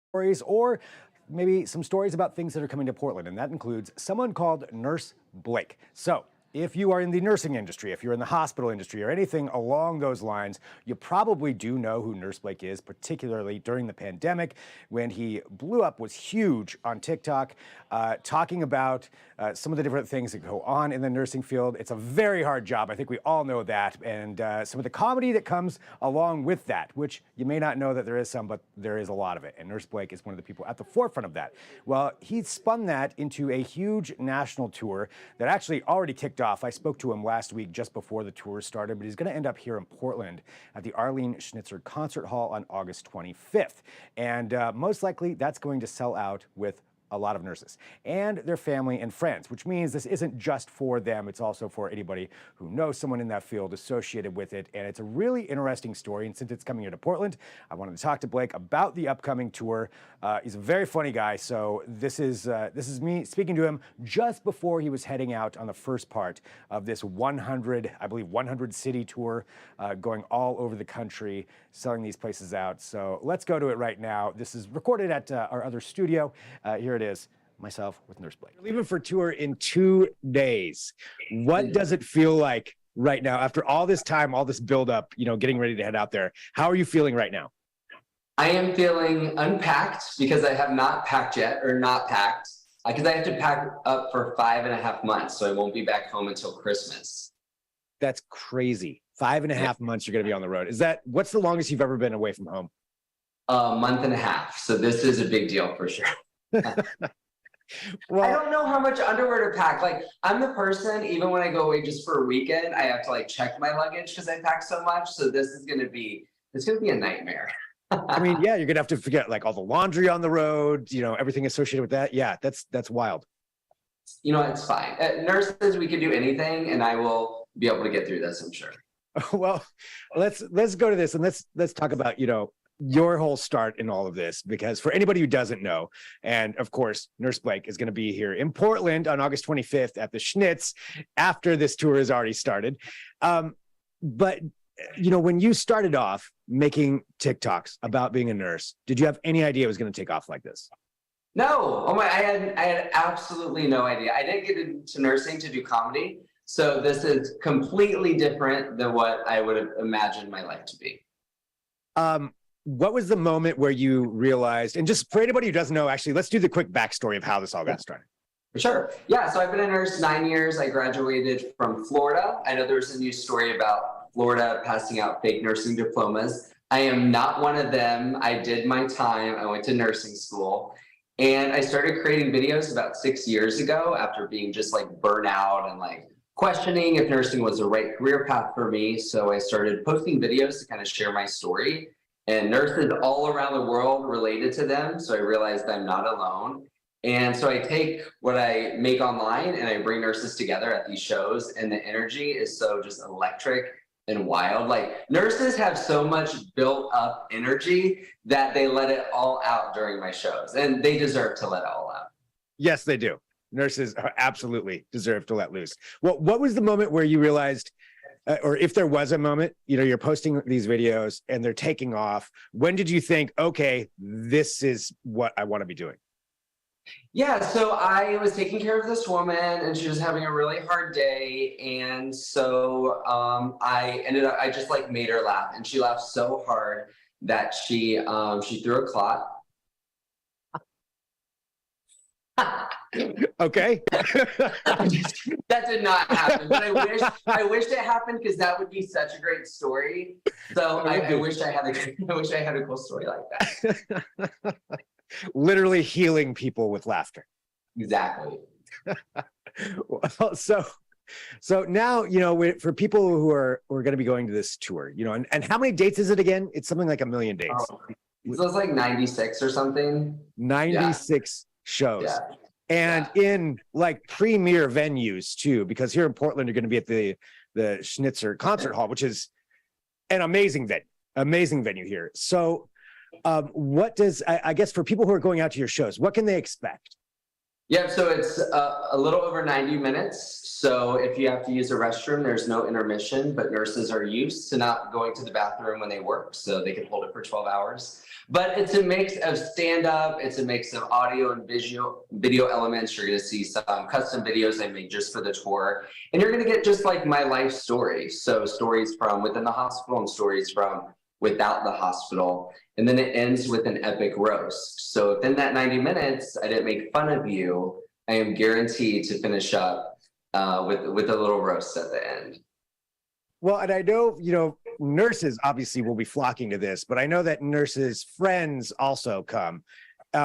stories or maybe some stories about things that are coming to Portland, and that includes someone called Nurse Blake. So, if you are in the nursing industry, if you're in the hospital industry, or anything along those lines, you probably do know who Nurse Blake is, particularly during the pandemic when he blew up, was huge on TikTok, talking about some of the different things that go on in the nursing field. It's a very hard job. I think we all know that. And some of the comedy that comes along with that, which you may not know that there is some, but there is a lot of it. And Nurse Blake is one of the people at the forefront of that. Well, he spun that into a huge national tour that actually already kicked off. I spoke to him last week just before the tour started, but he's going to end up here in Portland at the Arlene Schnitzer Concert Hall on August 25th. And most likely that's going to sell out with a lot of nurses and their family and friends, which means this isn't just for them. It's also for anybody who knows someone in that field associated with it. And it's a really interesting story. And since it's coming here to Portland, I wanted to talk to Blake about the upcoming tour. He's a very funny guy. So this is me speaking to him just before he was heading out on the first part of this 100 city tour, going all over the country, selling these places out. So let's go to it right now. This is recorded at our other studio. Here it is, myself with Nurse Blake. You're leaving for tour in 2 days. What does it feel like right now after all this time, all this buildup, getting ready to head out there? How are you feeling right now? I am feeling unpacked because I have not packed yet, or not packed, because I have to pack up for 5.5 months. So I won't be back home until Christmas. That's crazy. 5.5 months you're going to be on the road. What's the longest you've ever been away from home? A month and a half. So this is a big deal for sure. Well, I don't know how much underwear to pack. Like, I'm the person, even when I go away just for a weekend, I have to check my luggage because I pack so much. So this is going to be a nightmare. I mean, yeah, you're going to have to forget all the laundry on the road, everything associated with that. Yeah, that's wild. It's fine. Nurses, we can do anything, and I will be able to get through this, I'm sure. Well, let's go to this, and let's talk about, your whole start in all of this, because for anybody who doesn't know, and of course, Nurse Blake is going to be here in Portland on August 25th at the Schnitz after this tour has already started. But, when you started off making TikToks about being a nurse, did you have any idea it was going to take off like this? No. I had absolutely no idea. I didn't get into nursing to do comedy. So this is completely different than what I would have imagined my life to be. What was the moment where you realized, and just for anybody who doesn't know, actually, let's do the quick backstory of how this all got started. Sure. Yeah. So I've been a nurse 9 years. I graduated from Florida. I know there's a news story about Florida passing out fake nursing diplomas. I am not one of them. I did my time. I went to nursing school, and I started creating videos about 6 years ago after being just burnt out and questioning if nursing was the right career path for me. So I started posting videos to kind of share my story. And nurses all around the world related to them. So I realized I'm not alone. And so I take what I make online and I bring nurses together at these shows. And the energy is so just electric and wild. Nurses have so much built up energy that they let it all out during my shows. And they deserve to let it all out. Yes, they do. Nurses absolutely deserve to let loose. Well, what was the moment where you realized, or if there was a moment, you're posting these videos and they're taking off. When did you think, okay, this is what I want to be doing? Yeah, so I was taking care of this woman and she was having a really hard day. And so I just made her laugh, and she laughed so hard that she threw a clot. Okay. That did not happen, but I wish it happened, because that would be such a great story. So I wish I had a cool story like that. Literally healing people with laughter. Exactly. Well, so now, for people who are going to be going to this tour, and how many dates is it again? It's something like 1 million dates. So it's 96 or something. 96 shows. Yeah. And in premier venues too, because here in Portland, you're going to be at the Schnitzer Concert Hall, which is an amazing venue here. So what does, I guess for people who are going out to your shows, what can they expect? Yeah, so it's a little over 90 minutes. So if you have to use a restroom, there's no intermission, but nurses are used to not going to the bathroom when they work, so they can hold it for 12 hours. But it's a mix of stand-up, it's a mix of audio and video elements. You're gonna see some custom videos I made just for the tour. And you're gonna get just like my life story. So stories from within the hospital and stories from without the hospital. And then it ends with an epic roast. So if in that 90 minutes I didn't make fun of you, I am guaranteed to finish up with a little roast at the end. Well, and I know, nurses obviously will be flocking to this, but I know that nurses' friends also come.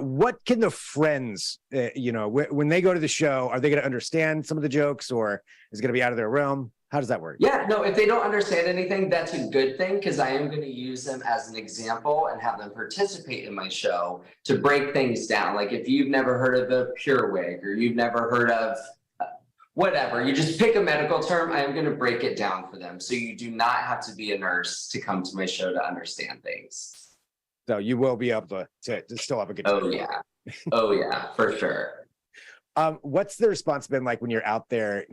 What can the friends, when they go to the show, are they going to understand some of the jokes, or is it going to be out of their realm? How does that work? Yeah, no, if they don't understand anything, that's a good thing because I am going to use them as an example and have them participate in my show to break things down. Like if you've never heard of a pure wig or you've never heard of whatever, you just pick a medical term, I am going to break it down for them. So you do not have to be a nurse to come to my show to understand things. So you will be able to still have a good time. Oh, yeah. Oh, yeah, for sure. What's the response been like when you're out there,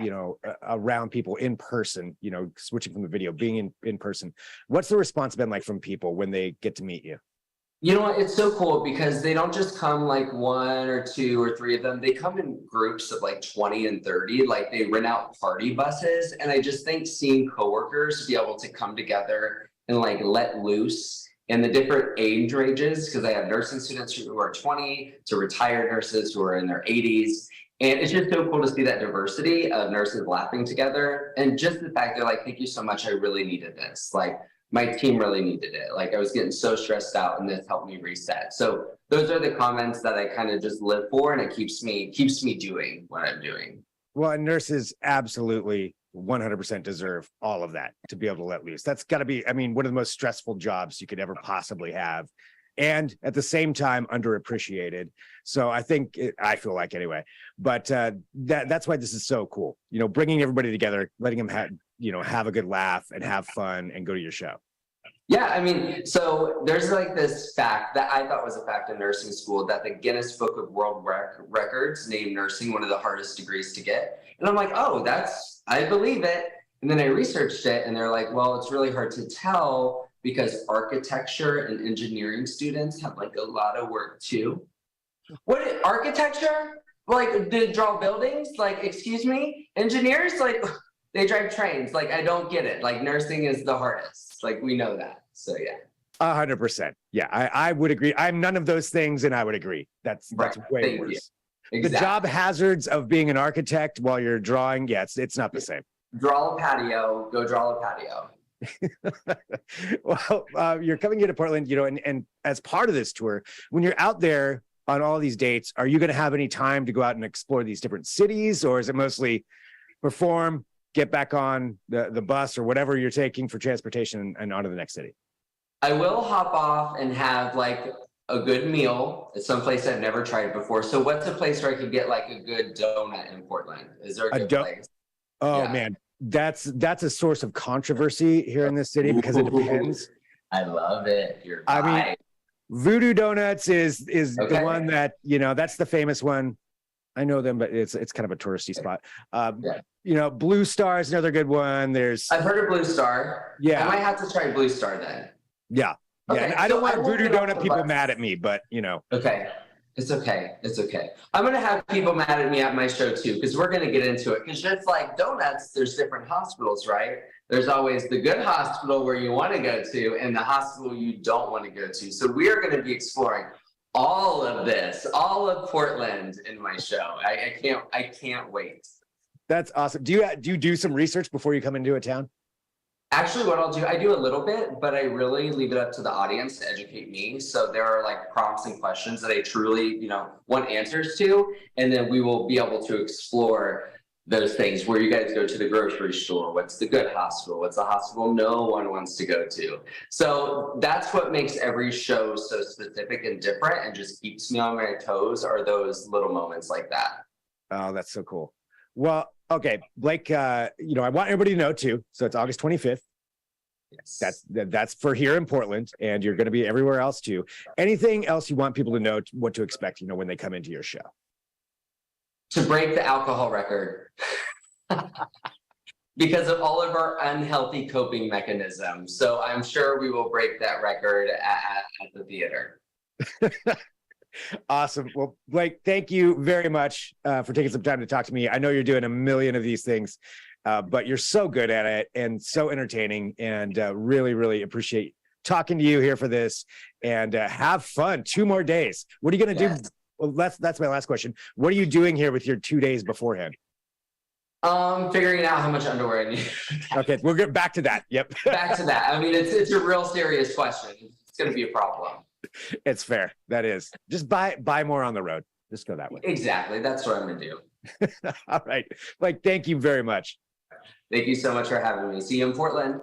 around people in person, switching from the video, being in person? What's the response been like from people when they get to meet you? You know what? It's so cool because they don't just come like one or two or three of them. They come in groups of like 20 and 30. Like they rent out party buses. And I just think seeing coworkers be able to come together and like let loose in the different age ranges, because I have nursing students who are 20 to retired nurses who are in their 80s. And it's just so cool to see that diversity of nurses laughing together. And just the fact they're like, thank you so much. I really needed this. Like my team really needed it. Like I was getting so stressed out and this helped me reset. So those are the comments that I kind of just live for, and it keeps me doing what I'm doing. Well, and nurses absolutely 100% deserve all of that, to be able to let loose. That's got to be, one of the most stressful jobs you could ever possibly have. And at the same time, underappreciated. So I feel like anyway, but that's why this is so cool. Bringing everybody together, letting them have a good laugh and have fun and go to your show. Yeah, so there's like this fact that I thought was a fact in nursing school that the Guinness Book of World Records named nursing one of the hardest degrees to get. And I'm like, oh, I believe it. And then I researched it and they're like, well, it's really hard to tell because architecture and engineering students have like a lot of work too. What architecture? Like they draw buildings? Like, excuse me? Engineers? Like they drive trains. Like, I don't get it. Like nursing is the hardest. Like we know that. So yeah. 100%. Yeah, I would agree. I'm none of those things, and I would agree. That's Right. way Thank worse. you. The Exactly. job hazards of being an architect while you're drawing, it's not the same. Draw a patio. Go draw a patio. Well, you're coming here to Portland, and as part of this tour, when you're out there on all these dates, are you going to have any time to go out and explore these different cities, or is it mostly perform, get back on the bus or whatever you're taking for transportation and on to the next city? I will hop off and have like a good meal at some place I've never tried before. So what's a place where I could get like a good donut in Portland? Is there a good place? Oh Yeah. man, that's a source of controversy here in this city because it depends. I love it. You're right. Voodoo Donuts is Okay. the one that, that's the famous one. I know them, but it's kind of a touristy spot. Blue Star is another good one. I've heard of Blue Star. Yeah. I might have to try Blue Star then. Yeah. Okay, And I don't so I want won't Voodoo get off Donut the people bus. mad at me, but Okay. It's okay. It's okay. I'm going to have people mad at me at my show too, because we're going to get into it. Because just like donuts, there's different hospitals, right? There's always the good hospital where you want to go to and the hospital you don't want to go to. So we are going to be exploring all of this, all of Portland in my show. I can't wait. That's awesome. Do you do some research before you come into a town? Actually, what I'll do, I do a little bit, but I really leave it up to the audience to educate me. So there are like prompts and questions that I truly, want answers to, and then we will be able to explore those things where you guys go to the grocery store. What's the good hospital? What's the hospital no one wants to go to? So that's what makes every show so specific and different and just keeps me on my toes, are those little moments like that. Oh, that's so cool. Well, okay, Blake, I want everybody to know too. So it's August 25th. Yes. That's for here in Portland, and you're going to be everywhere else too. Anything else you want people to know what to expect, when they come into your show? to break the alcohol record because of all of our unhealthy coping mechanisms. So I'm sure we will break that record at the theater. Awesome. Well, Blake, thank you very much for taking some time to talk to me. I know you're doing a million of these things, but you're so good at it and so entertaining, and really, really appreciate talking to you here for this. And have fun. 2 more days. What are you going to do? Well, that's my last question. What are you doing here with your 2 days beforehand? Figuring out how much underwear I need. Okay, we'll get back to that. Yep. Back to that. I mean, it's a real serious question. It's going to be a problem. It's fair. That is. Just buy more on the road. Just go that way. Exactly. That's what I'm going to do. All right. Blake, thank you very much. Thank you so much for having me. See you in Portland.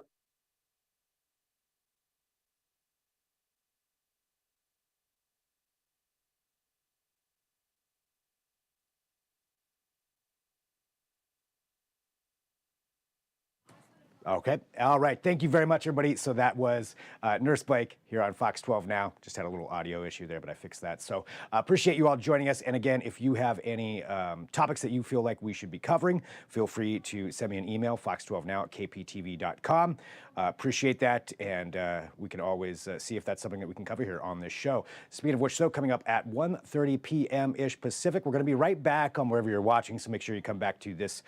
Okay. All right. Thank you very much, everybody. So that was Nurse Blake here on Fox 12 Now. Just had a little audio issue there, but I fixed that. So appreciate you all joining us. And again, if you have any topics that you feel like we should be covering, feel free to send me an email, fox12now@kptv.com. Appreciate that. And we can always see if that's something that we can cover here on this show. Speaking of which, so coming up at 1:30 p.m.-ish Pacific, we're going to be right back on wherever you're watching. So make sure you come back to this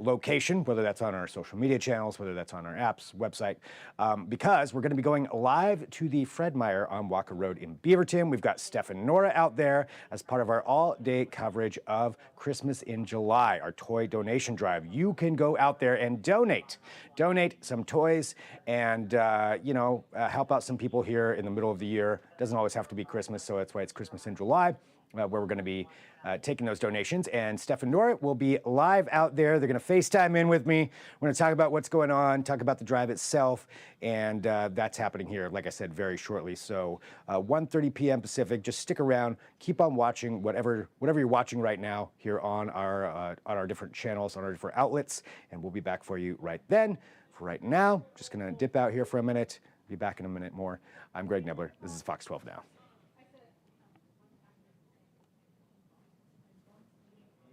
location, whether that's on our social media channels, whether that's on our apps, website, because we're going to be going live to the Fred Meyer on Walker Road in Beaverton. We've got Steph and Nora out there as part of our all-day coverage of Christmas in July, our toy donation drive. You can go out there and donate some toys and, help out some people here in the middle of the year. Doesn't always have to be Christmas, so that's why it's Christmas in July. Where we're going to be taking those donations. And Steph and Nora will be live out there. They're going to FaceTime in with me. We're going to talk about what's going on, talk about the drive itself, and that's happening here, like I said, very shortly. So 1:30 p.m. Pacific. Just stick around. Keep on watching whatever you're watching right now here on our different channels, on our different outlets, and we'll be back for you right then. For right now, just going to dip out here for a minute. Be back in a minute more. I'm Greg Nebler. This is Fox 12 Now.